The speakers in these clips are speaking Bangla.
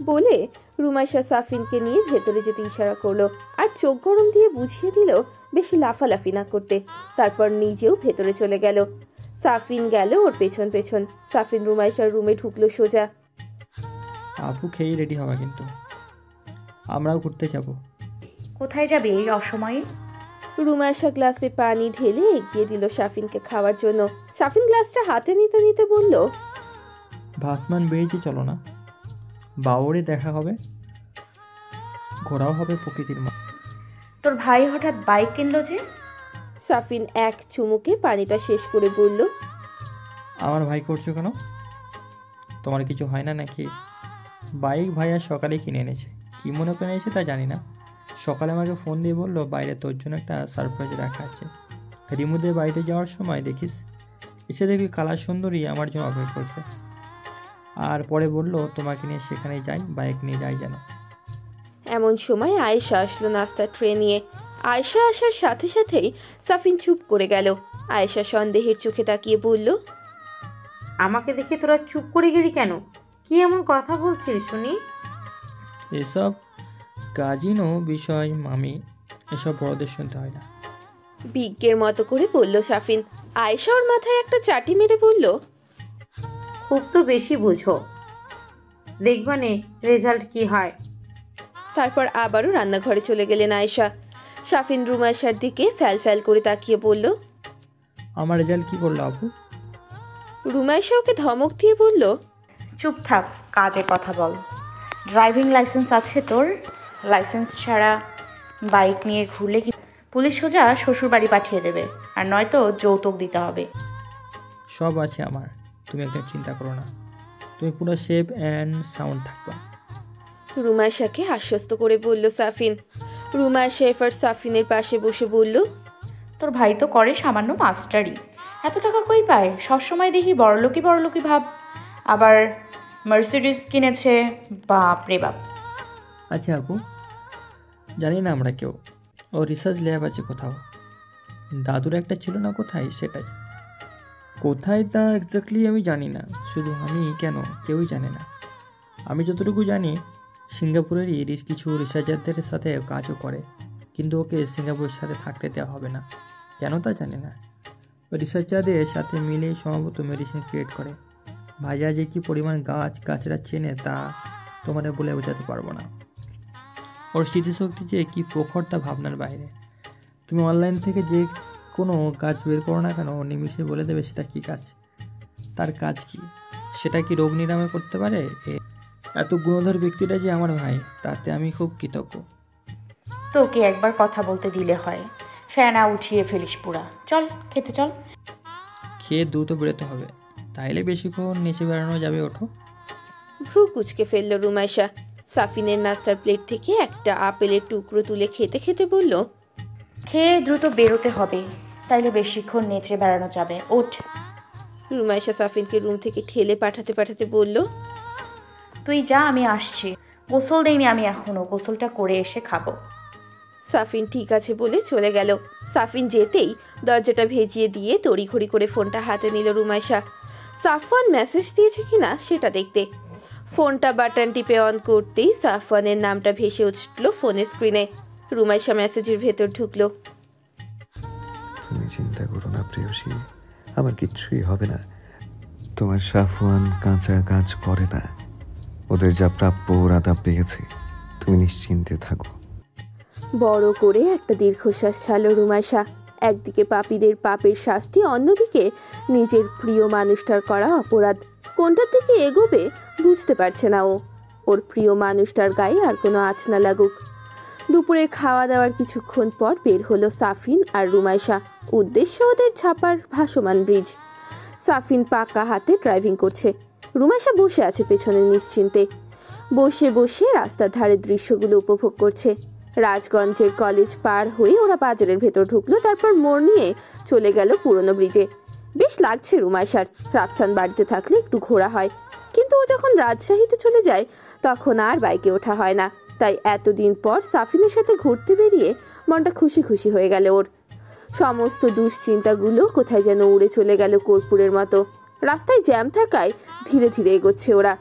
বলে রুমাইশা সাফিনকে নিয়ে ভেতরে যেতে ইশারা করলো আর চোখ গরম দিয়ে বুঝিয়ে দিল বেশি লাফালাফি না করতে। তারপর নিজেও ভেতরে চলে গেল। সাফিন গেল ওর পেছন পেছন। সাফিন রুমাইশার রুমে ঢুকলো সোজা। আপু খেয়ে রেডি হওয়া, কিন্তু আমরাও ঘুরতে যাব। কোথায় যাবে এই অসময়ে? রুমাইশা গ্লাসে পানি ঢেলে এগিয়ে দিল সাফিনকে খাওয়ার জন্য। সাফিন গ্লাসটা হাতে নিতে নিতে বলল, ভাসমান বেরিয়েছে, চলো না, বাউরে দেখা হবে, ঘোরাও হবে প্রকৃতির মা। তোর ভাই হঠাৎ বাইক কিনলো যে? সাফিন এক চুমুকে পানিটা শেষ করে বলল, আমার ভাই করছো কেন? তোমার কিছু হয় না নাকি? বাইক ভাইয়া সকালে কিনে এনেছে, কি মনে করে এনেছে তা জানি না। সকালে আমাকে ফোন দিয়ে বললো বাইরে তোর জন্য একটা সারপ্রাইজ রাখা আছে। রিমুদের বাড়িতে যাওয়ার সময় দেখিস, এসে দেখি কালা সুন্দরী আমার জন্য অপেক্ষা করছে। আর পরে বললো তোমাকে নিয়ে সেখানে যাই, বাইক নিয়ে যাই যেন। এমন সময় আয়েশা আসলো নাস্তার ট্রে নিয়ে। আয়েশা আসার সাথে সাথেই সাফিন চুপ করে গেল। আয়েশা সন্দেহের চোখে তাকিয়ে বলল, আমাকে দেখে তোরা চুপ করে গেলি কেন? কি এমন কথা বলছিস শুনি? এসব কাজিনো বিষয় মামি, এসব বড়দের শুনতে হয় না। বিজ্ঞের মতো করে বলল সাফিন। আয়েশা ওর মাথায় একটা চাটি মেরে বলল, খুব তো বেশি বুঝো, দেখবানে রেজাল্ট কি হয়। তারপর আবারও রান্নাঘরে চলে গেলেন আয়েশা। সাফিন রুমাইশার দিকে ফ্যাল ফ্যাল করে তাকিয়ে বলল, আমার রেজাল্ট কি করলো আপু? রুমাইশা ওকে ধমক দিয়ে বলল, চুপ থাক, কাজে কথা বল। ড্রাইভিং লাইসেন্স আছে তোর? লাইসেন্স ছাড়া বাইক নিয়ে ঘুরলে কি পুলিশ সোজা শ্বশুর বাড়ি পাঠিয়ে দেবে, আর নয়তো যৌতুক দিতে হবে। সব আছে আমার, তুমি একদম চিন্তা করো না, তুমি পুরো সেফ অ্যান্ড সাউন্ড থাকবা। রুমাইশাকে আশ্বস্ত করে বলল সাফিন। রুমাইশা এবার সাফিনের পাশে বসে বলল, তোর ভাই তো করে সামান্য মাস্টারি, এত টাকা কই পায়? সবসময় দেখি বড়লোকি ভাব, আবার মার্সিডিজ কিনেছে। বাপ রে বাপ। আচ্ছা আপু, জানি না আমরা কেউ, ও রিসার্চ ল্যাব আছে কোথাও, দাদুর একটা ছিল না, কোথায় সেটাই। কোথায় তা এক্স্যাক্টলি আমি জানি না, শুধু আমি কেন কেউই জানে না। আমি যতটুকু জানি সিঙ্গাপুরেরই কিছু রিসার্চারদের সাথে কাজও করে, কিন্তু ওকে সিঙ্গাপুরের সাথে থাকতে দেওয়া হবে না, কেন তা জানি না। রিসার্চারদের সাথে মিলে সম্ভবত মেডিসিন ক্রিয়েট করে। ভাইয়া যে কী পরিমাণ গাছরা চেনে তা তোমাদের বলে বোঝাতে পারবো না। ওর স্মৃতিশক্তি যে কী প্রখর তা ভাবনার বাইরে। তুমি অনলাইন থেকে যে কোনো কাজ বের করো না কেন, নিমিষে বলে দেবে সেটা কী কাজ, তার কাজ কি, সেটা কি রোগ নিরাময় করতে পারে। এত গুণধর ব্যক্তিটা যে আমার ভাই, তাতে আমি খুব কৃতজ্ঞ। তোকে একবার কথা বলতে দিলে হয়, ফ্যানা উঠিয়ে ফেলিস পুরা। চল খেতে চল। খেয়ে দ্রুত বেরোতে হবে, তাইলে বেশিক্ষণ নিচে বেড়ানো যাবে। ওঠো। ভ্রু কুচকে ফেলল রুমাইশা। সাফিনের নাস্তার প্লেট থেকে একটা আপেলের টুকরো তুলে খেতে খেতে বলল, খেয়ে দ্রুত বেরোতে হবে, তাইলে বেশিক্ষণ নেচে বেড়ানো যাবে। ওঠ। রুমাইশা সাফিনকে রুম থেকে ঠেলে পাঠাতে পাঠাতে বলল, তুই যা, আমি আসছি। গোসল দেইনি আমি এখনো, গোসলটা করে এসে খাবো। সাফিন ঠিক আছে বলে চলে গেল। সাফিন যেতেই দরজাটা ভেজিয়ে দিয়ে তড়িঘড়ি করে ফোনটা হাতে নিল রুমাইশা। সাফওয়ান মেসেজ দিয়েছে কিনা সেটা দেখতে। ফোনটা বাটন টিপে অন করতেই সাফওয়ানের নামটা ভেসে উঠল ফোনের স্ক্রিনে। রুমাইশা মেসেজের ভেতর ঢুকলো। তুমি চিন্তা করো না প্রেয়সী, আমার কিচ্ছুই হবে না। তোমার সাফওয়ান কাঁচা কাজ করে না, ওদের যা প্রাপ্য ওরা তা পেয়েছে, তুমি নিশ্চিন্তে থাকো। বড় করে একটা দীর্ঘশ্বাস ছাড়ল রুমাইশা। একদিকে পাপীদের পাপের শাস্তি, অন্যদিকে নিজের প্রিয় মানুষটার করা অপরাধ। কোনটার দিকে এগোবে বুঝতে পারছে না ও। ওর প্রিয় মানুষটার গায়ে আর কোনো আঁচ না লাগুক। দুপুরের খাওয়া দাওয়ার কিছুক্ষণ পর বের হলো সাফিন আর রুমাইশা। উদ্দেশ্য ওদের ছাপার ভাসমান ব্রিজ। সাফিন পাকা হাতে ড্রাইভিং করছে, রুমাইশা বসে আছে পেছনে নিশ্চিন্তে। বসে বসে রাস্তার ধারের দৃশ্যগুলো উপভোগ করছে। রাজগঞ্জের কলেজ পার হয়ে ওরা বাজারের ভেতর ঢুকলো, তারপর মোড় নিয়ে চলে গেল পুরনো ব্রিজে। বেশ লাগছে রুমাইশার। রাফসান বাড়িতে থাকলে একটু ঘোরা হয়, কিন্তু ও যখন রাজশাহীতে চলে যায় তখন আর বাইকে ওঠা হয় না। তাই এতদিন পর সাফিনের সাথে ঘুরতে বেরিয়ে মনটা খুশি খুশি হয়ে গেল ওর। সমস্ত দুশ্চিন্তাগুলো কোথায় যেন উড়ে চলে গেল কর্পূরের মতো। রাস্তায় জ্যাম থাকায় ধীরে ধীরে এগোচ্ছে ওরা।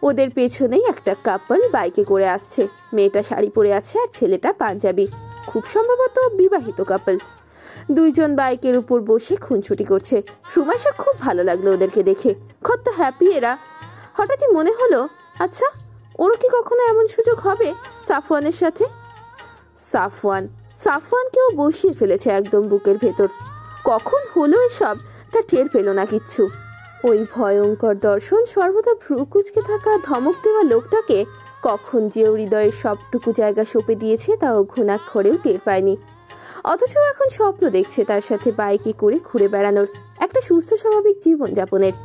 ওদের পেছনেই একটা কাপল বাইকে করে আসছে। মেয়েটা শাড়ি পরে আছে আর ছেলেটা পাঞ্জাবি, খুব সম্ভবত বিবাহিত কাপল। দুইজন বাইকের উপর বসে খুনছুটি করছে। রুমাইশার খুব ভালো লাগলো ওদেরকে দেখে, কত হ্যাপি এরা। হঠাৎই মনে হলো, আচ্ছা ওরও কি কখনো এমন সুযোগ হবে সাফওয়ানের সাথে? সাফওয়ানকেও বসিয়ে ফেলেছে একদম বুকের ভেতর। কখন হলো এসব তা টের পেল না কিচ্ছু। ওই ভয়ঙ্কর দর্শন, সর্বদা ভ্রু কুচকে থাকা ধমক দেওয়া লোকটাকে কখন যে হৃদয়ের সবটুকু জায়গা সঁপে দিয়েছে তাও ঘুণাক্ষরেও টের পায়নি। অথচ এখন স্বপ্ন দেখছে তার সাথে বাইকে করে ঘুরে বেড়ানোর, একটা সুস্থ স্বাভাবিক জীবনযাপনের,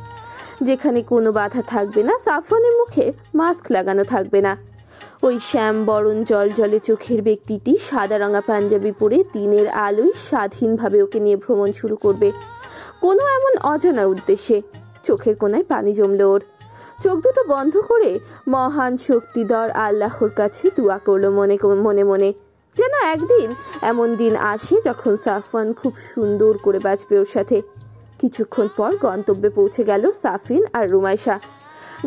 যেখানে কোনো বাধা থাকবে না, সাফওয়ানের মুখে মাস্ক লাগানো থাকবে না। ওই শ্যাম বরণ জল জলে চোখের ব্যক্তিটি সাদা রঙা পাঞ্জাবি পরে দিনের আলোয় স্বাধীনভাবে ওকে নিয়ে ভ্রমণ শুরু করবে কোনো এমন অজানা উদ্দেশ্যে। চোখের কোনায় পানি জমল ওর। চোখ দুটো বন্ধ করে মহান শক্তিধর আল্লাহর কাছে দোয়া করলো মনে মনে, যেন একদিন এমন দিন আসে যখন সাফওয়ান খুব সুন্দর করে বাঁচবে ওর সাথে। কিছুক্ষণ পর গন্তব্যে পৌঁছে গেল সাফিন আর রুমাইশা।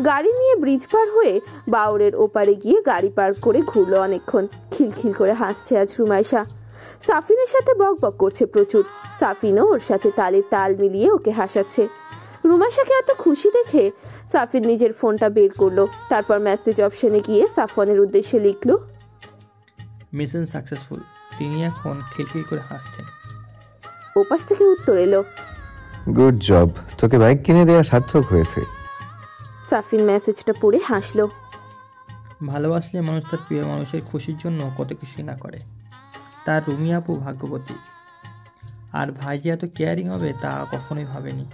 গাড়ি নিয়ে ব্রিজ পার হয়ে বাউরের ওপারে গিয়ে গাড়ি পার্ক করে ঘুরলো অনেকক্ষণ। খিলখিল করে হাসছে আজ রুমাইশা। সাফিনের সাথে বক বক করছে প্রচুর। সাফিনও ওর সাথে তালে তাল মিলিয়ে ওকে হাসাচ্ছে। রুমাইশাকে এত খুশি দেখে সাফিন নিজের ফোনটা বের করলো। তারপর মেসেজ অপশনে গিয়ে সাফওয়ানের উদ্দেশ্যে লিখলো, মিশন সাকসেসফুল। তিনি এখন খিলখিল করে হাসছেন। ওপাশ থেকে উত্তর এলো, গুড জব, তোকে বাইক কিনে দেওয়া সার্থক হয়েছে। সাফিন মেসেজটা পড়ে হাসলো। ভালোবাসলে মানুষ তার প্রিয় মানুষের খুশির জন্য কত কিছুই না করে। তার রুমি আপু ভাগ্যবতী, আর ভাই যে এত কেয়ারিং হবে তা কখনোই ভাবেনি।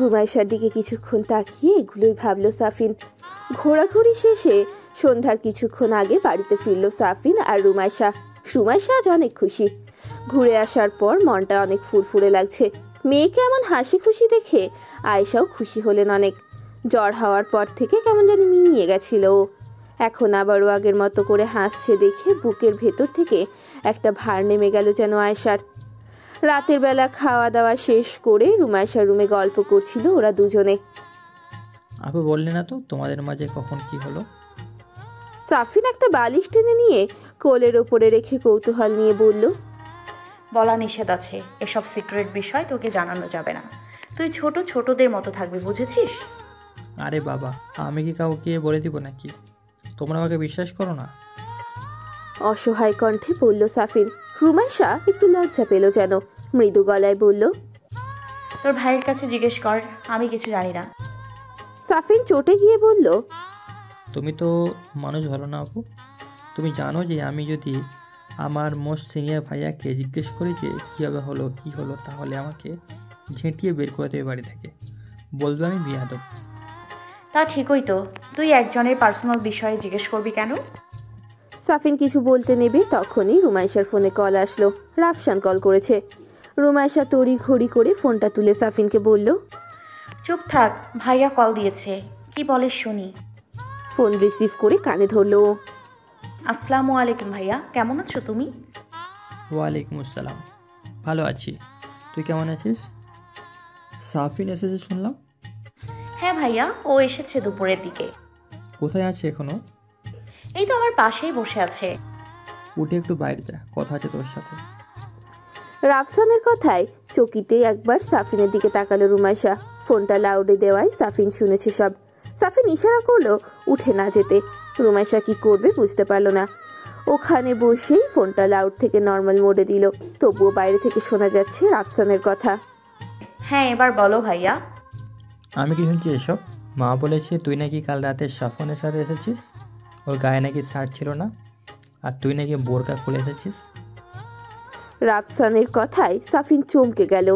রুমাইশার দিকে কিছুক্ষণ তাকিয়ে এগুলোই ভাবলো সাফিন। ঘোরাঘুরি শেষে সন্ধ্যার কিছুক্ষণ আগে বাড়িতে ফিরলো সাফিন আর রুমাইশা। রুমাইশা আজ অনেক খুশি। ঘুরে আসার পর মনটা অনেক ফুরফুরে লাগছে। মেয়েকে এমন হাসি খুশি দেখে আয়েশাও খুশি হলেন অনেক। জ্বর হওয়ার পর থেকে কেমন জানি মিলিয়ে গেছিল ও। এখন আবারও আগের মতো করে হাসছে দেখে বুকের ভেতর থেকে একটা ভার নেমে গেল যেন আয়েশার। রাতের বেলা খাওয়া দাওয়া শেষ করে রুমাইশার রুমে গল্প করছিল ওরা দুজনে। আপু বললে না তো তোমাদের মাঝে কখন কি হলো? সাফিন একটা বালিশ টেনে নিয়ে কোলের ওপরে রেখে কৌতূহল নিয়ে বলল, বলা নিষেধ আছে, এসব সিক্রেট বিষয় তোকে জানানো যাবে না। তুই ছোটদের মতো থাকবি, বুঝেছিস? আরে বাবা, আমি কি কাউকে বলে দিব নাকি? তোমরা আমাকে বিশ্বাস করো না? অসহায় কণ্ঠে বলল সাফিন। রুমাইশা একটু লজ্জা পেল যেন, মৃদু গলায় বলল, তোর ভাইয়ের কাছে জিজ্ঞেস কর, আমি কিছু জানি না। সাফিন চটে গিয়ে বলল, তুমি তো মানুষ ভালো না আপু। তুমি জানো যে আমি যদি আমার মোস্ট সিনিয়র ভাইয়াকে জিজ্ঞেস করি যে কীভাবে হলো কী হলো, তাহলে আমাকে ঝেঁটিয়ে বের করে দেবে বাড়ি থেকে, বলবে আমি বিয়াদব। তা ঠিকই তো, তুই একজনের পার্সোনাল বিষয়ে জিজ্ঞেস করবি কেন? সাফিন কিছু বলতে নেবে তখনই রুমাইশার ফোনে কল আসলো। রাফসান কল করেছে। রুমাইশা তড়ি ঘড়ি করে ফোনটা তুলে সাফিনকে বলল, চুপ থাক, ভাইয়া কল দিয়েছে, কি বলে শুনি। ফোন রিসিভ করে কানে ধরলো। আসসালামু আলাইকুম ভাইয়া, কেমন আছো তুমি? ওয়ালাইকুম আসসালাম, ভালো আছি। তুই কেমন আছিস? সাফিন এসেছে শুনলাম। হ্যাঁ ভাইয়া, ও এসেছে দুপুরের দিকে। কোথায় আছে এখনো? এই তো আমার পাশেই বসে আছে। উঠে একটু বাইরে যা, কথা আছে তোর সাথে। রাফসানের কথায় চকিতে একবার সাফিনের দিকে তাকালো রুমাইশা। ফোনটা লাউডে দেওয়ায় সাফিন শুনেছে সব। সাফিন ইশারা করলো উঠে না যেতে। রুমাইশা কি করবে বুঝতে পারলো না। ওখানে বসেই ফোনটা লাউড থেকে নর্মাল মোডে দিল। তবুও বাইরে থেকে শোনা যাচ্ছে রাফসানের কথা। হ্যাঁ, এবার বলো ভাইয়া। আমি কি শুনছি এসব? মা বলেছে তুই নাকি কাল রাতে সাফনের সাথে এসেছিস, ওর গায়ে নাকি শার্ট ছিল না, আর তুই নাকি বোরকা খুলে এসেছিস। রাফসানের কথায় সাফিন চমকে গেল।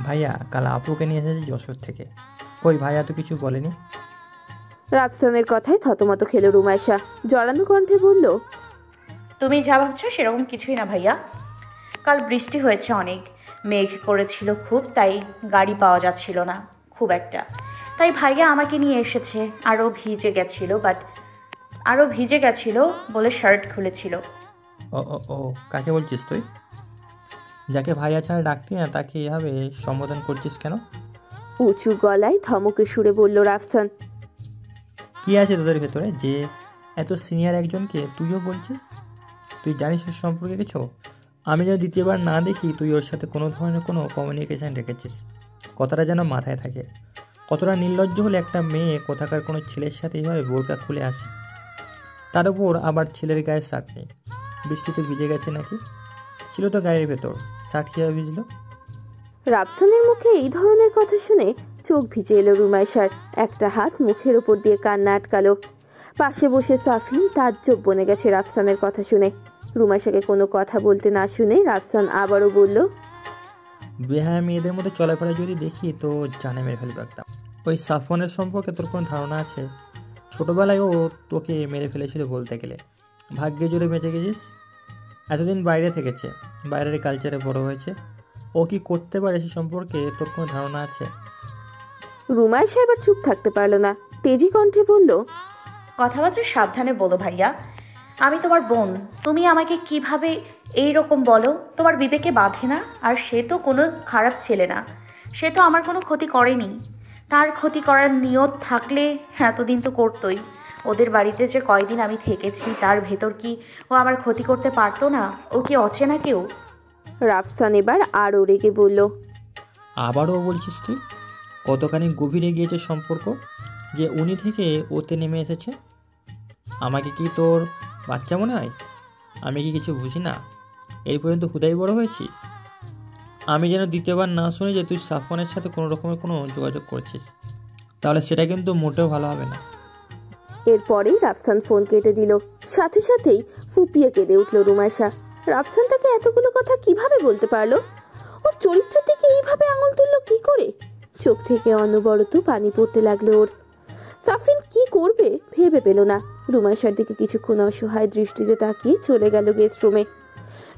ভাইয়া কাল আপুকে নিয়ে এসেছি যশোর থেকে। কই ভাইয়া তো কিছু বলেনি। রাফসানের কথায় থতমত খেল রুমাইশা। জড়ানো কণ্ঠে বলল, তুমি যা ভাবছো সেরকম কিছুই না ভাইয়া। কাল বৃষ্টি হয়েছে অনেক, মেঘ করেছিল খুব, তাই গাড়ি পাওয়া যাচ্ছিল না খুব একটা। তাই ভাইয়া আমাকে নিয়ে এসেছে। আরও ভিজে গেছিল বলে শার্ট খুলেছিল। ও ও ও, কাকে বলছিস তুই? যাকে ভাইয়া ছাড়া ডাকতি না তাকে এভাবে সম্বোধন করছিস কেন? উঁচু গলায় ধমকে সুরে বলল রাফসান। কি আছে তোদের ভেতরে যে এত সিনিয়র একজনকে তুইও বলছিস? তুই জানিস ওর সম্পর্কে কিছু? আমি যেন দ্বিতীয়বার না দেখি তুই ওর সাথে কোনো ধরনের কোনো কমিউনিকেশান রেখেছিস। কথাটা যেন মাথায় থাকে। কতটা নির্লজ্জ হলে একটা মেয়ে কোথাকার কোনো ছেলের সাথে এইভাবে বোরকা খুলে আসে, তার উপর আবার ছেলের গায়ে শার্ট নেই। বৃষ্টিতে ভিজে গেছে নাকি? ছিল তো গায়ের ভেতর, শার্ট কীভাবে ভিজলো? রাফসানের মুখে এই ধরনের কথা শুনে চোখ ভিজে এলো রুমাইশার। একটা হাত মুখের ওপর দিয়ে কান্না আটকালো। পাশে বসে সাফিন তাজ্জব বনে গেছে রাফসানের কথা শুনে। রুমাইশাকে কোনো কথা বলতে না শুনে রাফসান আবারও বলল, বেহায়া মেয়েদের মধ্যে চলাফেরা যদি দেখি তো জানে মেরে ফেলবো একটা। ওই সাফওয়ানের সম্পর্কে তোর কোনো ধারণা আছে? ছোটোবেলায় ও তোকে মেরে ফেলেছিল বলতে গেলে। ভাগ্যে জোরে বেঁচে গেছিস। এতদিন বাইরে থেকেছে, বাইরের কালচারে বড় হয়েছে। ও কি করতে পারে সে সম্পর্কে তোর কোনো ধারণা আছে? রুমাইশা এবার চুপ থাকতে পারল না, তেজি কণ্ঠে বলল, কথাবার্তা সাবধানে বলো ভাইয়া, আমি তোমার বোন। তুমি আমাকে কিভাবে এই রকম বলো? তোমার বিবেকে বাঁধে না? আর সে তো কোনো খারাপ ছেলে না, সে তো আমার কোনো ক্ষতি করেনি। তার ক্ষতি করার নিয়ত থাকলে এতদিন তো করতোই। ওদের বাড়িতে যে কয়দিন আমি থেকেছি তার ভেতর কি ও আমার ক্ষতি করতে পারতো না? ও কি অচেনা কেউ? রাফসান এবার আরও রেগে বলল, আবারও বলছিস তুই? কতখানি গভীরে গিয়েছে সম্পর্ক যে উনি থেকে ওতে নেমে এসেছে? আমাকে কি তোর বাচ্চা মনে হয়? আমি কি কিছু বুঝি না? এই পর্যন্ত হুদাই বড় হয়েছি। আমি যেন দ্বিতীয়বার না শুনি যে তুই সাফওয়ানের সাথে কোনো রকমের কোনো যোগাযোগ করছিস, তাহলে সেটা কিন্তু মোটেও ভালো হবে না। এরপরেই রাফসান ফোন কেটে দিল। সাথে সাথেই ফুপিয়ে কেঁদে উঠল রুমাইশা। রাফসান তাকে এতগুলো কথা কিভাবে বলতে পারলো? ওর চরিত্রের দিকে এইভাবে আঙুল তুললো কি করে? চোখ থেকে অনবরত পানি পড়তে লাগলো ওর। সাফিন কি করবে ভেবে পেল না। রুমাইশার দিকে কিছুক্ষণ অসহায় দৃষ্টিতে তাকিয়ে চলে গেল গেস্ট রুমে।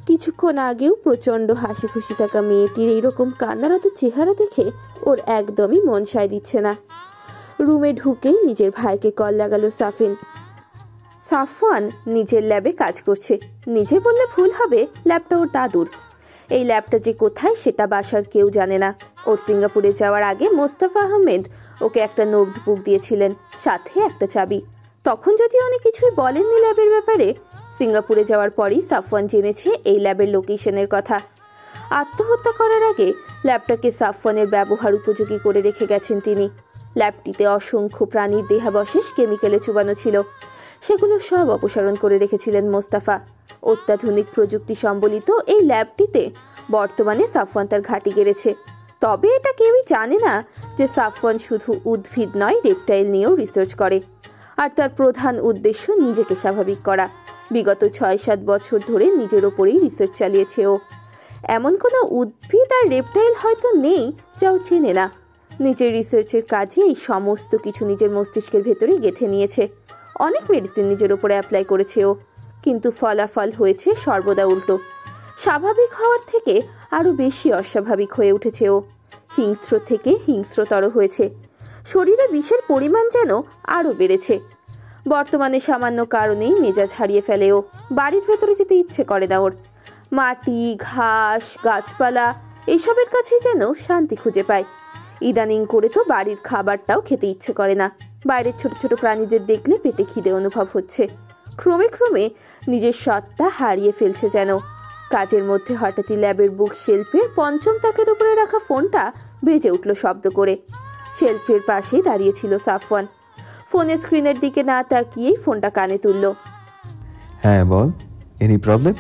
কিছুক্ষণ আগেও প্রচণ্ড হাসি খুশি থাকা মেয়েটির এইরকম কান্নারত চেহারা দেখে ওর একদমই মন সায় দিচ্ছে না। রুমে ঢুকেই নিজের ভাইকে কল লাগালো সাফিন। সাফওয়ান নিজের ল্যাবে কাজ করছে। নিজে বললে ভুল হবে, ল্যাবটা ওর দাদুর। এই ল্যাবটা যে কোথায় সেটা বাসার কেউ জানে না। ওর সিঙ্গাপুরে যাওয়ার আগে মোস্তাফা আহমেদ ওকে একটা নোটবুক দিয়েছিলেন, সাথে একটা চাবি। তখন যদি উনি কিছুই বলেননি ল্যাবের ব্যাপারে। সিঙ্গাপুরে যাওয়ার পরই সাফওয়ান জেনেছে এই ল্যাবের লোকেশনের কথা। আত্মহত্যা করার আগে ল্যাবটাকে সাফওয়ানের ব্যবহার উপযোগী করে রেখে গেছেন তিনি। ল্যাবটিতে অসংখ্য প্রাণীর দেহাবশেষ কেমিক্যালে চুবানো ছিল। সেগুলো সব অপসারণ করে রেখেছিলেন মোস্তাফা। অত্যাধুনিক প্রযুক্তি সম্বলিত এই ল্যাবটিতে বর্তমানে সাফওয়ান তার ঘাঁটি গেড়েছে। তবে এটা কেউই জানে না যে সাফওয়ান শুধু উদ্ভিদ নয়, রেপটাইল নিয়েও রিসার্চ করে। আর তার প্রধান উদ্দেশ্য নিজেকে স্বাভাবিক করা। বিগত ৬-৭ বছর ধরে নিজের ওপরেই রিসার্চ চালিয়েছে ও। এমন কোনো উদ্ভিদ আর রেপটাইল হয়তো নেই যা ও চেনে না। নিজের রিসার্চের কাজে এই সমস্ত কিছু নিজের মস্তিষ্কের ভেতরেই গেঁথে নিয়েছে। অনেক মেডিসিন নিজের ওপরে অ্যাপ্লাই করেছে ও, কিন্তু ফলাফল হয়েছে সর্বদা উল্টো। স্বাভাবিক হওয়ার থেকে আরও বেশি অস্বাভাবিক হয়ে উঠেছে ও। হিংস্র থেকে হিংস্রতর হয়েছে। শরীরে বিষের পরিমাণ যেন আরও বেড়েছে। বর্তমানে সামান্য কারণেই মেজাজ হারিয়ে ফেলে ও। বাড়ির ভেতরে যেতে ইচ্ছে করে না ওর। মাটি, ঘাস, গাছপালা এইসবের কাছেই যেন শান্তি খুঁজে পায়। ইদানিং করে তো বাড়ির খাবারটাও খেতে ইচ্ছে করে না। বাইরের ছোট ছোট প্রাণীদের দেখলে পেটে খিদে অনুভব হচ্ছে। ক্রমে ক্রমে নিজের সত্তা হারিয়ে ফেলছে যেন। কাজের মধ্যে হঠাৎই ল্যাবের বুক শেলফের ৫ম তাকের উপরে রাখা ফোনটা বেজে উঠল শব্দ করে। শেলফের পাশে দাঁড়িয়েছিল সাফওয়ান। ফোনের স্ক্রিনের দিকে না তাকিয়েই ফোনটা কানে তুলল। হ্যাঁ বল, এনি প্রবলেম?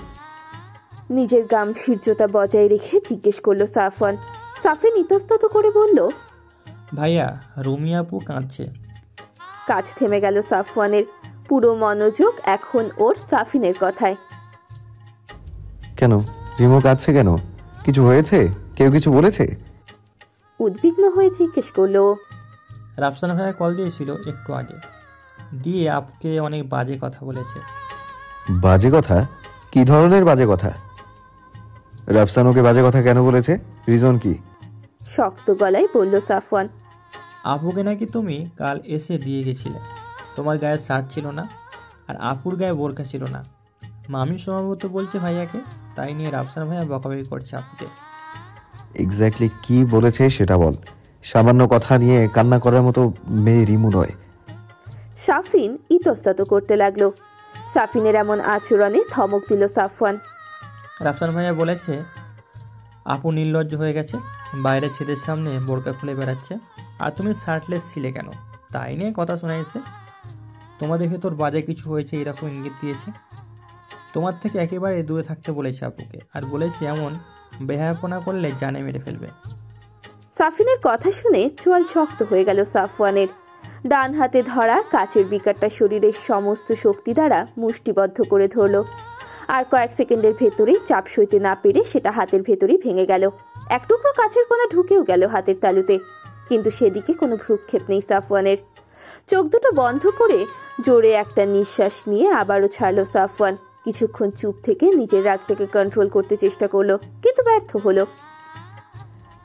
নিজের গাম্ভীর্যতা বজায় রেখে জিজ্ঞেস করলো সাফওয়ান। সাফিন ইতস্তত করে বলল, ভাইয়া, রুমি আপু কাঁদছে। কাজ থেমে গেল সাফওয়ানের। পুরো মনোযোগ এখন ওর সাফিনের কথায়। কেন রিমো কাঁদছে কেন? কিছু হয়েছে? কেউ কিছু বলেছে? উদ্বিগ্ন হয়ে জিজ্ঞেস করলো। রাফসান ভাইয়া কল দিয়েছিল একটু আগে, দিয়ে আপুকে অনেক বাজে কথা বলেছে। বাজে কথা? কি ধরনের বাজে কথা? রাফসান ওকে বাজে কথা কেন বলেছে? রিজন কি? শক্ত গলায় বলল সাফওয়ান। আপুকে নাকি তুমি কাল এসে দিয়ে গেছিলে। তোমার গায়ে শার্ট ছিল না, আর আপুর গায়ে বোরকা ছিল না। মামি সম্ভবত বলছে ভাইয়াকে। তাই নিয়ে রাফসান ভাইয়া বকাবকি করছে আপুকে। এক্স্যাক্টলি কি বলেছে সেটা বল। সামান্য কথা নিয়ে কান্না করার মতো মেয়ে রিমু নয়। সাফিন ইতস্তত করতে লাগলো। সাফিনের এমন আচরণে ধমক দিল সাফওয়ান। রাফসান ভাইয়া বলেছে আপু নির্লজ্জ হয়ে গেছে, বাইরে ছেলের সামনে বোরকা খুলে বেড়াচ্ছে, আর তুমি শার্টলেস ছিলে কেন, তাই নিয়ে কথা শোনাইছে। তোমাদের ভেতর বাজে কিছু হয়েছে এরকম ইঙ্গিত দিয়েছে। তোমার থেকে একেবারে দূরে থাকতে বলেছে আপুকে, আর বলেছে এমন বেহায়াপনা করলে জানে মেরে ফেলবে। সাফিনের কথা শুনে চোয়াল শক্ত হয়ে গেল সাফওয়ানের। ডান হাতে ধরা কাচের বিকারটা শরীরের সমস্ত শক্তি দ্বারা মুষ্টিবদ্ধ করে ধরল, আর কয়েক সেকেন্ডের ভেতরেই চাপ সইতে না পেরে সেটা হাতের ভেতরেই ভেঙে গেল। এক টুকরো কাচের কোণা ঢুকেও গেল হাতের তালুতে, কিন্তু সেদিকে কোনো ভ্রুক্ষেপ নেই সাফওয়ানের। চোখ দুটো বন্ধ করে জোরে একটা নিঃশ্বাস নিয়ে আবারও ছাড়ল সাফওয়ান। কিছুক্ষণ চুপ থেকে নিজের রাগটাকে কন্ট্রোল করতে চেষ্টা করলো, কিন্তু ব্যর্থ হলো।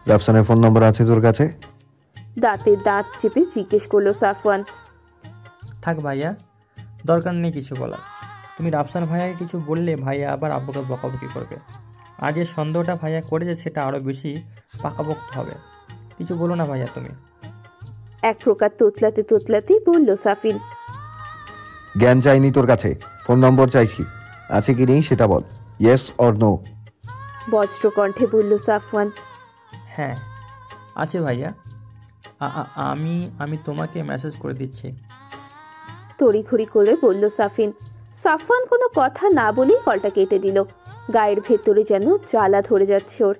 রাফসানের ফোন নম্বর আছে তোর কাছে? দাঁতে দাঁত চেপে জিজ্ঞেস করলো সাফওয়ান। থাক ভাইয়া, দরকার নেই কিছু বলার। তুমি রাফসান ভাইয়াকে কিছু বললে ভাইয়া আবার আব্বুকে বকাবকি করবে, আর যে সন্দেহটা ভাইয়া করেছে সেটা আরও বেশি পাকাপোক্ত হবে। কিছু বলো না ভাইয়া তুমি। এক প্রকার তোতলাতে তোতলাতেই বলল সাফিন। জ্ঞান চাইনি তোর কাছে, ফোন নম্বর চাইছি। আছে কি নেই সেটা বল, ইয়েস অর নো। বজ্র কণ্ঠে বলল সাফওয়ান। হ্যাঁ আছে ভাইয়া, আমি আমি তোমাকে মেসেজ করে দিচ্ছি। তড়িঘড়ি করে বলল সাফিন। সাফওয়ান কোনো কথা না বলেই কলটা কেটে দিল। গায়ের ভেতরে যেন জ্বালা ধরে যাচ্ছে ওর।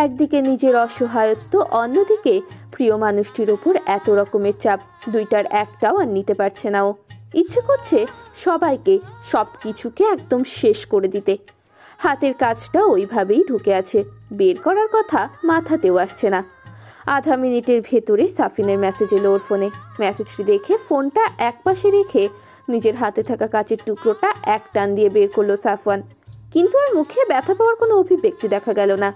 একদিকে নিজের অসহায়ত্ব, অন্যদিকে প্রিয় মানুষটির ওপর এত রকমের চাপ, দুইটার একটাও আর নিতে পারছে না ও। ইচ্ছে করছে সবাইকে, সব কিছুকে একদম শেষ করে দিতে। হাতের কাজটা ওইভাবেই ঢুকে আছে, বের করার কথা মাথাতেও আসছে না। আধা মিনিটের ভেতরে সাফিনের মেসেজ এলো ওর ফোনে। মেসেজটি দেখে ফোনটা একপাশে রেখে নিজের হাতে থাকা কাচের টুকরোটা এক টান দিয়ে বের করলো সাফওয়ান, কিন্তু আর মুখে ব্যথা পাওয়ার কোনো অভিব্যক্তি দেখা গেল না।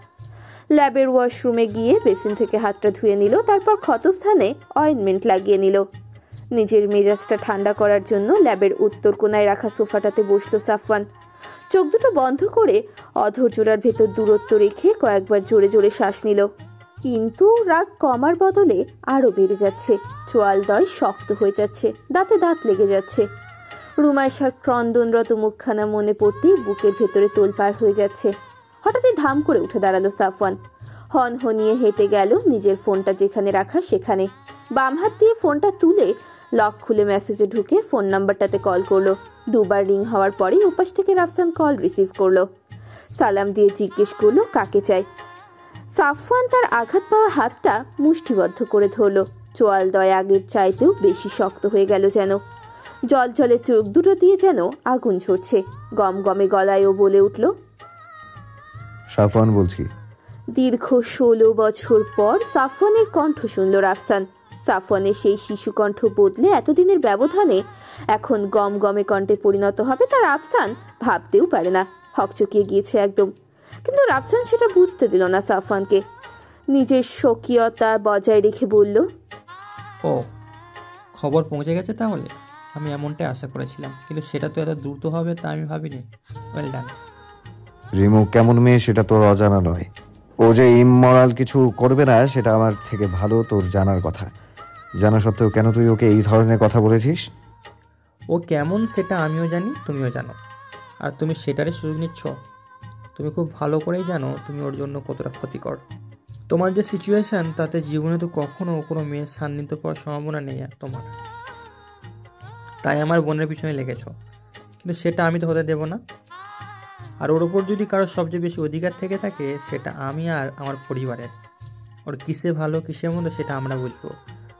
ল্যাবের ওয়াশরুমে গিয়ে বেসিন থেকে হাতটা ধুয়ে নিল, তারপর ক্ষতস্থানে অয়েনমেন্ট লাগিয়ে নিল। নিজের মেজাজটা ঠান্ডা করার জন্য ল্যাবের উত্তর কোণায় রাখা সোফাটাতে বসলো সাফওয়ান। চোখ দুটো বন্ধ করে অধৈর্যের ভেতর দূরত্ব রেখে কয়েকবার জোরে জোরে শ্বাস নিল, কিন্তু রাগ কমার বদলে আরও বেড়ে যাচ্ছে। চোয়ালদয় শক্ত হয়ে যাচ্ছে, দাঁতে দাঁত লেগে যাচ্ছে। রুমাইশার ক্রন্দনরত মুখখানা মনে পড়তেই বুকের ভেতরে তোলপাড় হয়ে যাচ্ছে। হঠাৎই ধাম করে উঠে দাঁড়ালো সাফওয়ান। হনহনিয়ে হেঁটে গেল নিজের ফোনটা যেখানে রাখা সেখানে। বাম হাত দিয়ে ফোনটা তুলে লক খুলে মেসেজে ঢুকে ফোন নাম্বারটাতে কল করলো। দুবার রিং হওয়ার পরেই ওপাশ থেকে রাফসান কল রিসিভ করলো। সালাম দিয়ে জিজ্ঞেস করলো কাকে চাই। সাফওয়ান তার আঘাত পাওয়া হাতটা মুষ্টিবদ্ধ করে ধরল। চোয়ালদয় আগের চাইতেও বেশি শক্ত হয়ে গেল যেন। জল জলে চোখ দুটো দিয়ে যেন আগুন ঝরছে। গম গমে গলায়ও বলে উঠল, সাফওয়ান বলছি। দীর্ঘ 16 বছর পর সাফওয়ানের কণ্ঠ শুনল রাফসান। সাফওয়ানের সেই শিশু কণ্ঠ বদলে এতদিনের ব্যবধানে এখন গম গমে কণ্ঠে পরিণত হবে তা রাফসান ভাবতেও পারে না। হকচকিয়ে গিয়েছে একদম। কিন্তু রাফসান সেটা বুঝতে দিল না সাফওয়ানকে। নিজের স্বকীয়তা বজায় রেখে বলল, ও, খবর পৌঁছে গেছে তাহলে? আমি এমনটাই আশা করেছিলাম, কিন্তু সেটা তো এত দ্রুত হবে তা আমি ভাবিনি। Well done. রিমু কেমন মেয়ে সেটা তোর অজানা নয়। ও যে ইমমরাল কিছু করবে না সেটা আমার থেকে ভালো তোর জানার কথা। জানা সত্ত্বেও কেন তুই ওকে এই ধরনের কথা বলেছিস? ও কেমন সেটা আমিও জানি, তুমিও জানো, আর তুমি সেটারই সুযোগ নিচ্ছ। তুমি খুব ভালো করেই জানো তুমি ওর জন্য কতটা ক্ষতিকর। তোমার যে সিচুয়েশান তাতে জীবনে তো কখনো কোনো মেয়ের সান্নিধ্য পাওয়ার সম্ভাবনা নেই আর তোমার। তাই আমার বোনের পিছনে লেগেছো, কিন্তু সেটা আমি তো হতে দেবো না। আর ওর ওপর যদি কারোর সবচেয়ে বেশি অধিকার থেকে থাকে সেটা আমি আর আমার পরিবারের। ওর কিসে ভালো কিসে মন্দ সেটা আমরা বুঝবো,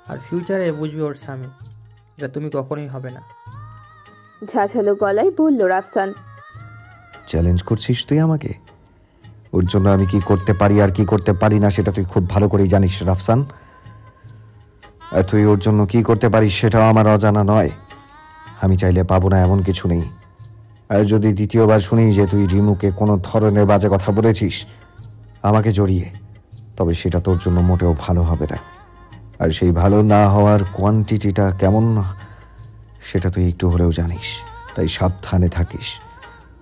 আর ফিউচারে বুঝবে ওর স্বামী। এটা তুমি কখনোই হবে না। ঝাঝালো গলায় বলল রাফসান। চ্যালেঞ্জ করছিস তুই আমাকে? ওর জন্য আমি কি করতে পারি আর কি করতে পারি না সেটা তুই খুব ভালো করেই জানিস রাফসান। আর তুই ওর জন্য কি করতে পারিস সেটাও আমার অজানা নয়। আমি চাইলে পাবো না এমন কিছু নেই। আর যদি দ্বিতীয়বার শুনি যে তুই রিমুকে কোনো ধরনের বাজে কথা বলেছিস আমাকে জড়িয়ে, তবে সেটা তোর জন্য মোটেও ভালো হবে না। আর সেই ভালো না হওয়ার কোয়ান্টিটিটা কেমন সেটা তুই একটু হলেও জানিস, তাই সাবধানে থাকিস।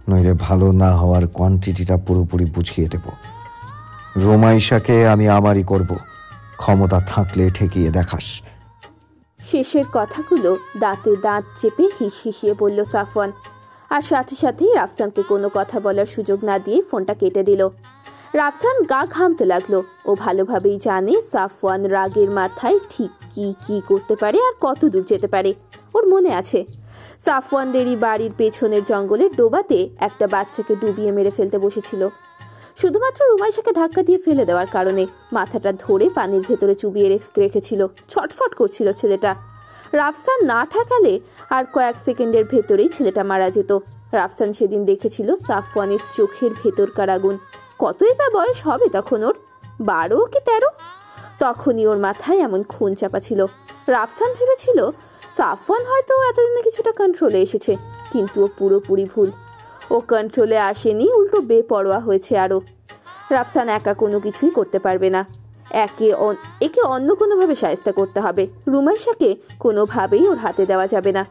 নইলে ভালো না হওয়ার কোয়ান্টিটিটা পুরোপুরি বুঝিয়ে দেব। রোমাইশাকে আমি আমারই করব, ক্ষমতা থাকলে ঠেকিয়ে দেখাস। শেষের কথাগুলো দাঁতে দাঁত চেপে হিসিয়ে বলল সাফওয়ান, আর সাথে সাথেই রাফসানকে কোনো কথা বলার সুযোগ না দিয়ে ফোনটা কেটে দিল। রাফসান গা ঘামতে লাগলো। ও ভালোভাবেই জানে সাফওয়ান রাগের মাথায় ঠিক কি করতে পারে আর কত দূর যেতে পারে। ওর মনে আছে সাফওয়ানদেরই বাড়ির পেছনের জঙ্গলের ডোবাতে একটা বাচ্চাকে ডুবিয়ে মেরে ফেলতে বসেছিল, শুধুমাত্র রুমাইশাকে ধাক্কা দিয়ে ফেলে দেওয়ার কারণে। মাথাটা ধরে পানির ভেতরে চুবিয়ে রেখেছিল। ছটফট করছিল ছেলেটা। রাফসান না ঠেকালে আর কয়েক সেকেন্ডের ভেতরেই ছেলেটা মারা যেত। রাফসান সেদিন দেখেছিল সাফওয়ানের চোখের ভেতরকার আগুন। কতই বা বয়স হবে তখন ওর, 12 কি 13? তখনই ওর মাথায় এমন খুন চাপা ছিল। রাফসান ভেবেছিল সাফওয়ান হয়তো এতদিনে কিছুটা কন্ট্রোলে এসেছে, কিন্তু ও পুরোপুরি ভুল। ও কন্ট্রোলে আসেনি, উল্টো বেপরোয়া হয়েছে আরও। রাফসান একা কোনো কিছুই করতে পারবে না। একে অন্য কোনোভাবে সাহায্য করতে হবে। রুমাইশাকে কোনোভাবেই ওর হাতে দেওয়া যাবে না।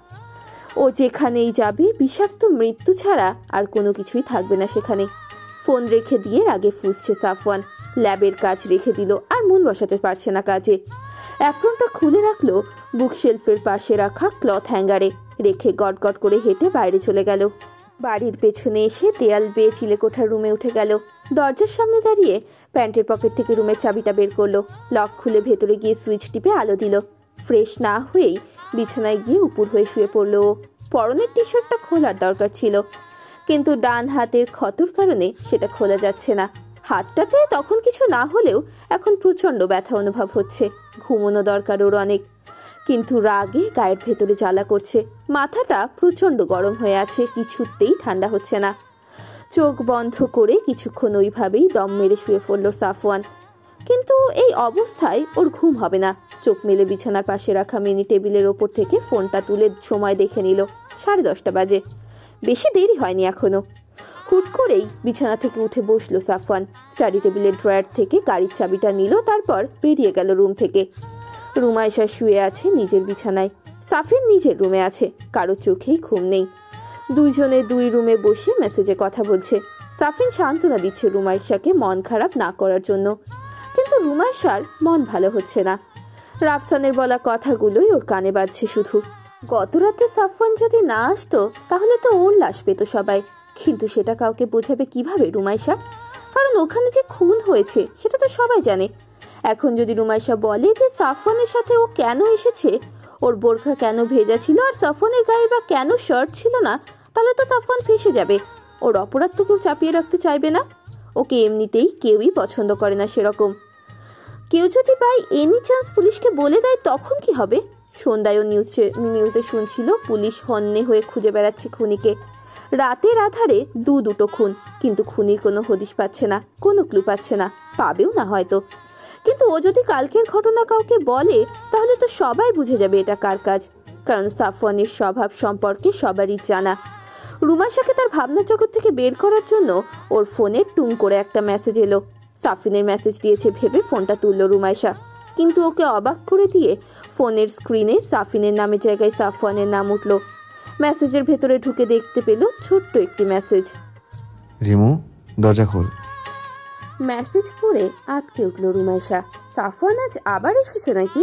ও যেখানেই যাবে বিষাক্ত মৃত্যু ছাড়া আর কোনো কিছুই থাকবে না সেখানে। ফোন রেখে দিয়ে রাগে ফুঁসছে সাফওয়ান। ল্যাবের কাজ রেখে দিল, আর মন বসাতে পারছে না কাজে। অ্যাপ্রনটা খুলে রাখলো বুকশেলফের পাশে রাখা ক্লথ হ্যাঙ্গারে, রেখে গটগট করে হেঁটে বাইরে চলে গেল। বাড়ির পেছনে এসে দেয়াল বেয়ে চিলেকোঠার রুমে উঠে গেল। দরজার সামনে দাঁড়িয়ে প্যান্টের পকেট থেকে রুমের চাবিটা বের করলো। লক খুলে ভেতরে গিয়ে সুইচ টিপে আলো দিল। ফ্রেশ না হয়েই বিছানায় গিয়ে উপুর হয়ে শুয়ে পড়লো। পরনের টি শার্টটা খোলার দরকার ছিল, কিন্তু ডান হাতের ক্ষতর কারণে সেটা খোলা যাচ্ছে না। হাতটাতে তখন কিছু না হলেও এখন প্রচণ্ড ব্যথা অনুভব হচ্ছে। ঘুমোনো দরকার ওর অনেক, কিন্তু রাগে গায়ের ভেতরে জ্বালা করছে। মাথাটা প্রচণ্ড গরম হয়ে আছে, কিছুতেই ঠান্ডা হচ্ছে না। চোখ বন্ধ করে কিছুক্ষণ ওইভাবেই দম মেরে শুয়ে পড়ল সাফওয়ান। কিন্তু এই অবস্থায় ওর ঘুম হবে না। চোখ মেলে বিছানার পাশে রাখা মিনি টেবিলের ওপর থেকে ফোনটা তুলে সময় দেখে নিল। 10:30 বাজে। বেশি দেরি হয়নি এখনো। হুট করেই বিছানা থেকে উঠে বসলো সাফওয়ান। স্টাডি টেবিলের ড্রয়ার থেকে গাড়ির চাবিটা নিল, তারপর বেরিয়ে গেল রুম থেকে। রুমাইশা শুয়ে আছে নিজের বিছানায়, সাফিন নিজের রুমে আছে। কারো চোখেই ঘুম নেই। দুইজনে দুই রুমে বসে মেসেজে কথা বলছে। সাফিন সান্ত্বনা দিচ্ছে রুমাইশাকে মন খারাপ না করার জন্য, কিন্তু রুমাইশার মন ভালো হচ্ছে না। রাফসানের বলা কথাগুলোই ওর কানে বাজছে শুধু। গত রাতে সাফওয়ান যদি না আসতো তাহলে তো ওর লাশ পেত সবাই, কিন্তু সেটা কাউকে বোঝাবে কিভাবে রুমাইশা? কারণ ওখানে যে খুন হয়েছে সেটা তো সবাই জানে। এখন যদি রুমাইশা বলে যে সাফওয়ানের সাথে ও কেন এসেছে, ওর বোরখা কেন ভেজা ছিল আর সাফওয়ানের গায়ে বা কেন শার্ট ছিল না, তাহলে তো সাফওয়ান ফেঁসে যাবে। ওর অপরাধ তো কেউ চাপিয়ে রাখতে চাইবে না। ওকে এমনিতেই কেউই পছন্দ করে না সেরকম। কেউ যদি বাই এনি চান্স পুলিশকে বলে দেয় তখন কি হবে? সন্ধ্যায়ও নিউজে শুনছিল পুলিশ হন্যে হয়ে খুঁজে বেড়াচ্ছে খুনিকে। রাতের আধারে দুটো খুন, কিন্তু খুনির কোনো হদিশ পাচ্ছে না, কোনো ক্লু পাচ্ছে না, পাবেও না হয়তো। কিন্তু ও যদি কালকের ঘটনা কাউকে বলে তাহলে তো সবাই বুঝে যাবে এটা কার কাজ, কারণ সাফওয়ানের স্বভাব সম্পর্কে সবারই জানা। রুমাইশাকে তার ভাবনা জগৎ থেকে বের করার জন্য ওর ফোনে টুং করে একটা মেসেজ এলো। সাফিনের মেসেজ দিয়েছে ভেবে ফোনটা তুলল রুমাইশা, কিন্তু ওকে অবাক করে দিয়ে ফোনের স্ক্রিনে সাফিনের নামের জায়গায় সাফওয়ানের নাম উঠল। মেসেজের ভেতরে ঢুকে দেখতে পেল ছোট্ট একটি মেসেজ। রিমু, দরজা খোল। মেসেজ পড়ে আটকে উঠল রুমাইশা। সাফওয়ান আজ আবার এসেছে নাকি?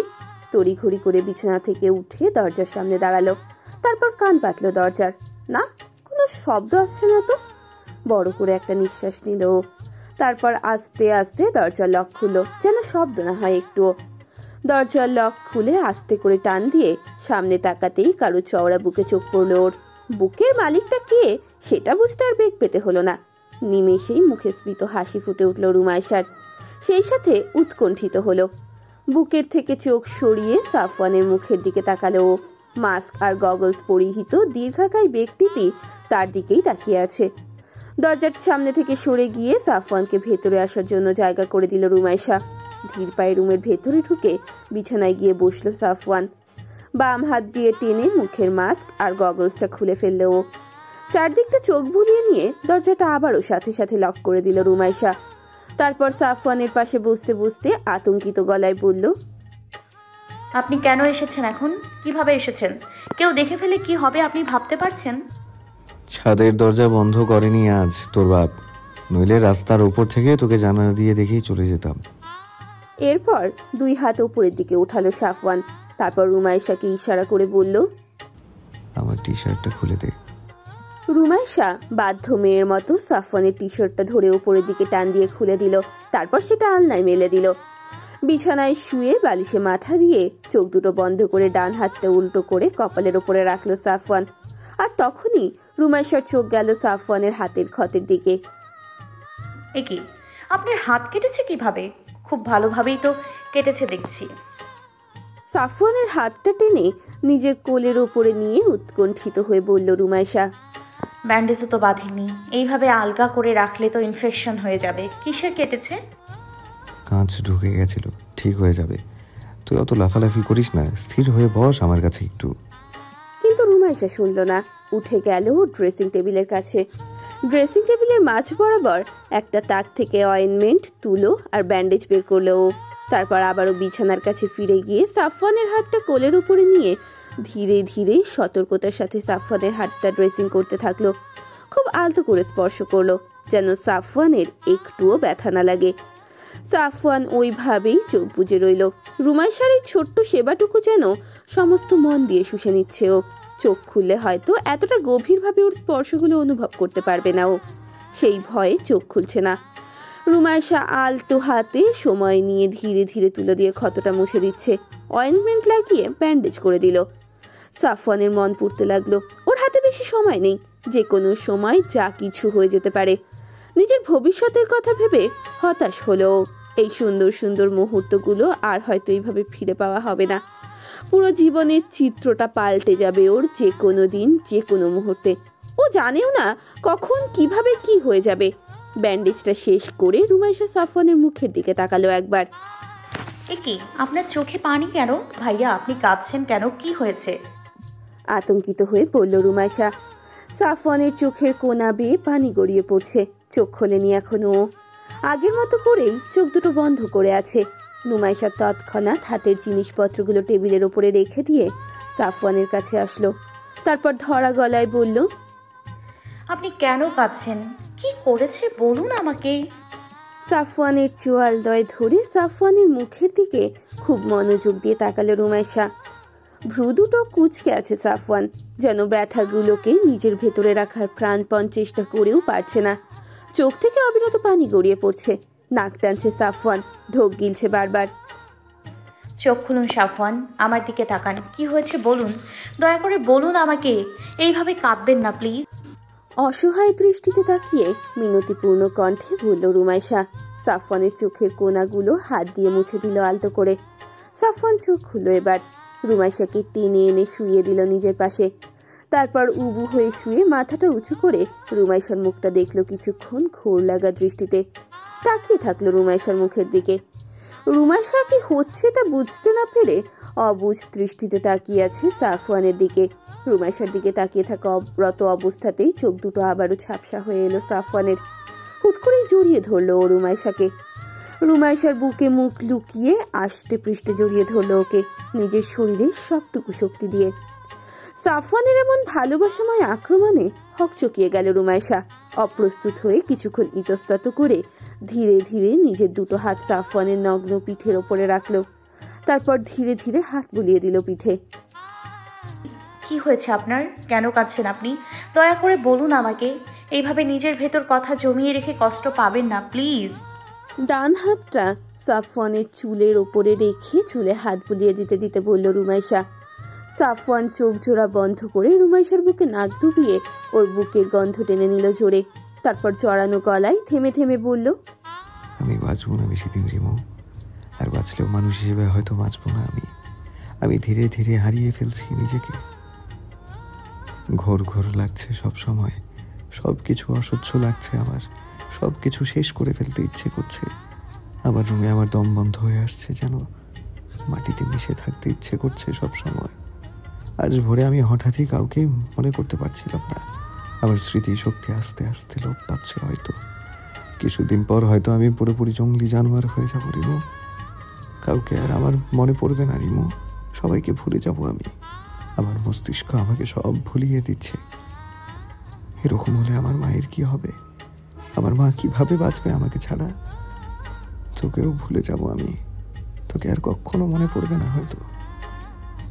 তড়িঘড়ি করে বিছানা থেকে উঠে দরজার সামনে দাঁড়ালো। তারপর কান পাতল দরজার। না, কোনো শব্দ আসছে না তো। বড় করে একটা নিঃশ্বাস নিল। তারপর আস্তে আস্তে দরজার লক খুললো, যেন শব্দ না হয় একটুও। দরজার লক খুলে আস্তে করে টান দিয়ে সামনে তাকাতেই কারো চওড়া বুকে চোখ পড়ল ওর। বুকের মালিকটা কে সেটা বুঝতে আর বেগ পেতে হলো না। নিমেষেই মুখে স্ফীত হাসি ফুটে উঠল রুমাইশার, সেই সাথে উৎকণ্ঠিত হলো। বুকের থেকে চোখ সরিয়ে সাফওয়ানের মুখের দিকে তাকালো ও। মাস্ক আর গগলস পরিহিত দীর্ঘাকায় ব্যক্তিটি তার দিকেই তাকিয়ে আছে। দরজার সামনে থেকে সরে গিয়ে সাফওয়ানকে ভেতরে আসার জন্য জায়গা করে দিল রুমাইশা। ধীর পায়ে রুমের ভেতরে ঢুকে বিছানায় গিয়ে বসলো সাফওয়ান। বাম হাত দিয়ে টেনে মুখের মাস্ক আর গগলসটা খুলে ফেলল ও। চারদিকটা চোখ বুলিয়ে নিয়ে দরজাটা আবারও সাথে সাথে লক করে দিল রুমাইশা। তারপর সাফওয়ানের পাশে বসতে বসতে আতঙ্কিত গলায় বলল, আপনি কেন এসেছেন? এখন কিভাবে এসেছেন? কেউ দেখে ফেলে কি হবে আপনি ভাবতে পারছেন? ছাদের দরজা বন্ধ করেনি আজ তোর বাপ, নইলে রাস্তার ওপর থেকে তোকে জানালা দিয়ে দেখেই চলে যেতাম। এরপর 2 হাত উপরের দিকে উঠালো সাফওয়ান। তারপর রুমাইশাকে ইশারা করে বলল, আমার টি শার্টটা খুলে দে। রুমাইশা বাধ্য মেয়ের মতো সাফওয়ানের টি শার্টটা ধরে উপরের দিকে টান দিয়ে খুলে দিল। তারপর সেটা আলনায় মেলে দিল। বিছানায় শুয়ে বালিশে মাথা দিয়ে চোখ দুটো বন্ধ করে ডান হাতটা উল্টো করে কপালের ওপরে রাখলো সাফওয়ান। আর তখনই রুমাইশার চোখ গেল সাফওয়ানের হাতের ক্ষতের দিকে। এ কি, আপনার হাত কেটেছে কিভাবে? খুব ভালোভাবেই তো কেটেছে দেখছি। সাফওয়ানের হাতটা টেনে নিজের কোলের ওপরে নিয়ে উৎকণ্ঠিত হয়ে বলল রুমাইশা, ব্যান্ডেজও তো বাঁধেনি, এইভাবে আলগা করে রাখলে তো ইনফেকশন হয়ে যাবে। কিসে কেটেছে? কাঁচ ঢুকে গেছিল, ঠিক হয়ে যাবে। তুই অত লাফালাফি করিস না, স্থির হয়ে বস আমার কাছে একটু। কিন্তু রুমাইশা শুনল না। উঠে গেল ড্রেসিং টেবিলের কাছে। ড্রেসিং টেবিলের মাঝ বরাবর একটা তাক থেকে অয়েনমেন্ট, তুলো আর ব্যান্ডেজ বের করলো ও। তারপর আবারও বিছানার কাছে ফিরে গিয়ে সাফওয়ানের হাতটা কোলের উপরে নিয়ে ধীরে ধীরে সতর্কতার সাথে সাফওয়ানের হাতটা ড্রেসিং করতে থাকলো। খুব আলতো করে স্পর্শ করলো, যেন সাফওয়ানের একটুও ব্যথা না লাগে। সাফওয়ান ওইভাবেই চোখ বুজে রইল। রুমাইশার এই ছোট্ট সেবাটুকু যেন সমস্ত মন দিয়ে শুষে নিচ্ছে ও। চোখ খুললে হয়তো এতটা গভীরভাবে ওর স্পর্শগুলো অনুভব করতে পারবে না ও। সেই ভয়ে চোখ খুলছে না। রুমাইশা আলতো হাতে সময় নিয়ে ধীরে ধীরে তুলো দিয়ে ক্ষতটা মুছে দিচ্ছে। অয়েনমেন্ট লাগিয়ে ব্যান্ডেজ করে দিল। সাফওয়ানের মন পড়তে লাগলো, ওর হাতে বেশি সময় নেই, যে কোনো সময় যা কিছু হয়ে যেতে পারে। নিজের ভবিষ্যতের কথা ভেবে হতাশ হলো। এই সুন্দর সুন্দর মুহূর্তগুলো আর হয়তো এইভাবে ফিরে পাওয়া হবে না। পুরো জীবনের চিত্রটা পাল্টে যাবে ওর যে কোনো দিন, যে কোনো মুহূর্তে। ও জানেও না কখন কিভাবে কি হয়ে যাবে। ব্যান্ডেজটা শেষ করে রুমাইশা সাফওয়ানের মুখের দিকে তাকালো একবার। এ কি, আপনার চোখে পানি কেন? ভাইয়া, আপনি কাঁদছেন কেন? কি হয়েছে? আতঙ্কিত হয়ে বলল রুমাইশা। সাফওয়ানের চোখের কোনা বেয়ে পানি গড়িয়ে পড়ছে। চোখ খোলেনি এখনো। আগের মতো করেই চোখ দুটো বন্ধ করে আছে। রুমাইশা তৎক্ষণাৎ হাতের জিনিসপত্রগুলো টেবিলের ওপরে রেখে দিয়ে সাফওয়ানের কাছে আসলো। তারপর ধরা গলায় বলল, আপনি কেন কাঁদছেন? কি করেছে বলুন আমাকে। সাফওয়ানের চোয়ালদয় ধরে সাফওয়ানের মুখের দিকে খুব মনোযোগ দিয়ে তাকালো রুমাইশা। ভ্রু দুটো কুঁচকে আছে সাফওয়ান, যেন ব্যথাগুলোকে নিজের ভেতরে রাখার প্রাণপণ চেষ্টা করেও পারছে না। চোখ থেকে অবিরত পানি গড়িয়ে পড়ছে। নাক টানছে সাফওয়ান, ঢোক গিলছে বারবার। চোখ খুলুন সাফওয়ান, আমার দিকে তাকান। কি হয়েছে বলুন, দয়া করে বলুন আমাকে। এইভাবে কাঁদবেন না প্লিজ। অসহায় দৃষ্টিতে তাকিয়ে মিনতিপূর্ণ কণ্ঠে বলল রুমাইশা। সাফওয়ানের চোখের কোনাগুলো হাত দিয়ে মুছে দিল আলতো করে। সাফওয়ান চোখ খুললো এবার। রুমাইশাকে টেনে এনে শুইয়ে দিল নিজের পাশে। তারপর উবু হয়ে শুয়ে মাথাটা উঁচু করে রুমাইশার মুখটা দেখলো কিছুক্ষণ ঘোর লাগা দৃষ্টিতে। তাকিয়ে থাকলো রুমাইশার মুখের দিকে। রুমাইশা কি হচ্ছে তা বুঝতে না পেরে অবুঝ দৃষ্টিতে তাকিয়ে আছে সাফওয়ানের দিকে। রুমাইশার দিকে তাকিয়ে থাকা অব্রত অবস্থাতেই চোখ দুটো আবারও ঝাপসা হয়ে এলো সাফওয়ানের। হুট করেই জড়িয়ে ধরলো ও রুমাইশাকে। রুমাইশার বুকে মুখ লুকিয়ে আষ্টে পৃষ্ঠে জড়িয়ে ধরলো ওকে নিজের শরীরে সবটুকু শক্তি দিয়ে। সাফওয়ানের এমন ভালোবাসাময় আক্রমণে হকচকিয়ে গেল রুমাইশা। অপ্রস্তুত হয়ে কিছুক্ষণ ইতস্তত করে ধীরে ধীরে নিজের দুটো হাত সাফওয়ানের নগ্ন পিঠের ওপরে রাখলো। তারপর ধীরে ধীরে হাত বুলিয়ে দিল পিঠে। কি হয়েছে আপনার? কেন কাঁদছেন আপনি? দয়া করে বলুন আমাকে। এইভাবে নিজের ভেতর কথা জমিয়ে রেখে কষ্ট পাবেন না প্লিজ। ডান হাতটা সাফওয়ানের চুলের ওপরে রেখে চুলে হাত বুলিয়ে দিতে দিতে বলল রুমাইশা। সাফওয়ান চোখ জোড়া বন্ধ করে রুমাইশার বুকে নাক ডুবিয়ে ওর বুকের গন্ধ টেনে নিল জোরে। তারপর জড়ানো গলায় থেমে থেমে বলল, আমি বাঁচবো না বেশি দিন রিমো, আর বাঁচলেও মানুষ হিসেবে হয়তো বাঁচবো না। আমি ধীরে ধীরে হারিয়ে ফেলছি নিজেকে। ঘোর ঘোর লাগছে সব সময়, সব কিছু অসহ্য লাগছে আমার। সব কিছু শেষ করে ফেলতে ইচ্ছে করছে। আমার রুমে আমার দম বন্ধ হয়ে আসছে, যেন মাটিতে মিশে থাকতে ইচ্ছে করছে সব সময়। আজ ভোরে আমি হঠাৎই কাউকে মনে করতে পারছিলাম না। আমার স্মৃতি শক্তি আস্তে আস্তে লোপ পাচ্ছে। হয়তো কিছুদিন পর হয়তো আমি পুরোপুরি জঙ্গলি জানোয়ার হয়ে যাবো রিমো। কাউকে আর আমার মনে পড়বে না রিমো। সবাইকে ভুলে যাব আমি। আমার মস্তিষ্ক আমাকে সব ভুলিয়ে দিচ্ছে। এরকম হলে আমার মায়ের কি হবে? আমার মা কিভাবে বাঁচবে আমাকে ছাড়া? তোকেও ভুলে যাব আমি, তোকে আর কখনো মনে পড়বে না হয়তো।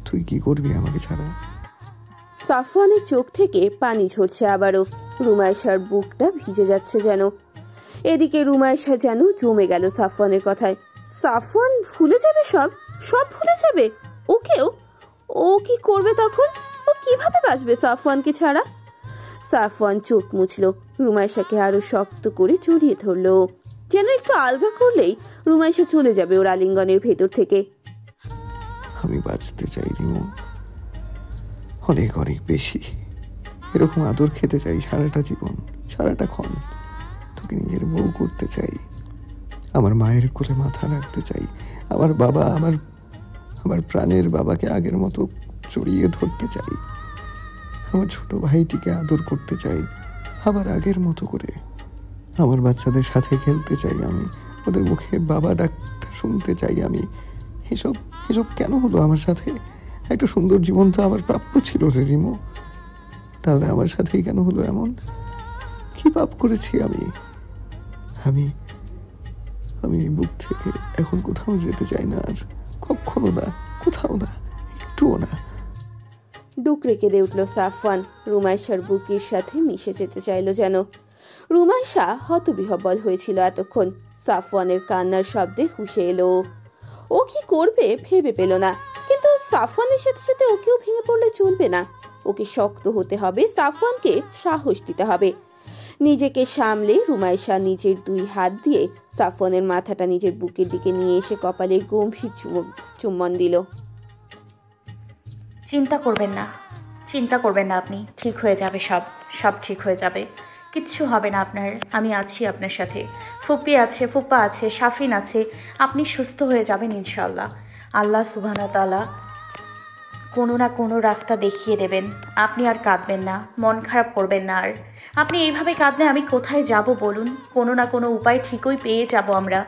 তুই কি করবি আমাকে ছাড়া? সাফওয়ানের চোখ থেকে পানি ঝরছে আবারও। রুমাইশার বুকটা ভিজে যাচ্ছে যেন। এদিকে রুমাইশা যেন জমে গেল সাফওয়ানের কথায়। সাফওয়ান ভুলে যাবে সব, সব ভুলে যাবে ওকেও? ও কি করবে তখন? ও কিভাবে বাঁচবে সাফওয়ানকে ছাড়া? সাফওয়ান চোখ মুছল, রুমাইশাকে আরো শক্ত করে জড়িয়ে ধরলো, যেন একটু আলগা করলেই রুমাইশা চলে যাবে ওর আলিঙ্গনের ভেতর থেকে। আমি বাঁচতে চাই রিমো, অনেক অনেক বেশি। এরকম আদর খেতে চাই সারাটা জীবন, সারাটা ক্ষণ। তোকে নিজের বউ করতে চাই, আমার মায়ের কোলে মাথা রাখতে চাই। আমার বাবা, আমার প্রাণের বাবাকে আগের মতো জড়িয়ে ধরতে চাই। আমার ছোট ভাইটিকে আদর করতে চাই আবার আগের মতো করে। আমার বাচ্চাদের সাথে খেলতে চাই আমি, ওদের মুখে বাবা ডাকটা শুনতে চাই আমি। এসব এসব কেন হলো আমার সাথে? একটা সুন্দর জীবন তো আমার প্রাপ্য ছিল রে রিমো, তাহলে আমার সাথেই কেন হলো এমন? কি পাপ করেছি আমি? আমি আমি এই বুক থেকে এখন কোথাও যেতে চাই না আর, কখনো না, কোথাও না, একটুও না। ডুকরে কেঁদে উঠল সাফওয়ান। রুমাইশার বুকের সাথে মিশে যেতে চাইল যেন। রুমাইশা হতবিহ্বল হয়েছিল এতক্ষণ। সাফওয়ানের কান্নার শব্দে হুঁশে এলো ও। ও কি করবে ভেবে পেল না, কিন্তু সাফওয়ানের সাথে সাথে ওকেও ভেঙে পড়লে চলবে না। ওকে শক্ত হতে হবে, সাফওয়ানকে সাহস দিতে হবে। নিজেকে সামলে রুমাইশা নিজের দুই হাত দিয়ে সাফওয়ানের মাথাটা নিজের বুকের দিকে নিয়ে এসে কপালে গম্ভীর চুম্বন দিল। চিন্তা করবেন না, চিন্তা করবেন না আপনি, ঠিক হয়ে যাবে সব, সব ঠিক হয়ে যাবে, কিচ্ছু হবে না আপনার। আমি আছি আপনার সাথে, ফুপি আছে, ফুপা আছে, শাফিন আছে, আপনি সুস্থ হয়ে যাবেন ইনশাল্লাহ। আল্লাহ সুবহানাহু তাআলা কোনো না কোনো রাস্তা দেখিয়ে দেবেন। আপনি আর কাঁদবেন না, মন খারাপ করবেন না আর। আপনি এইভাবে কাঁদলে আমি কোথায় যাব বলুন? কোনো না কোনো উপায় ঠিকই পেয়ে যাব আমরা।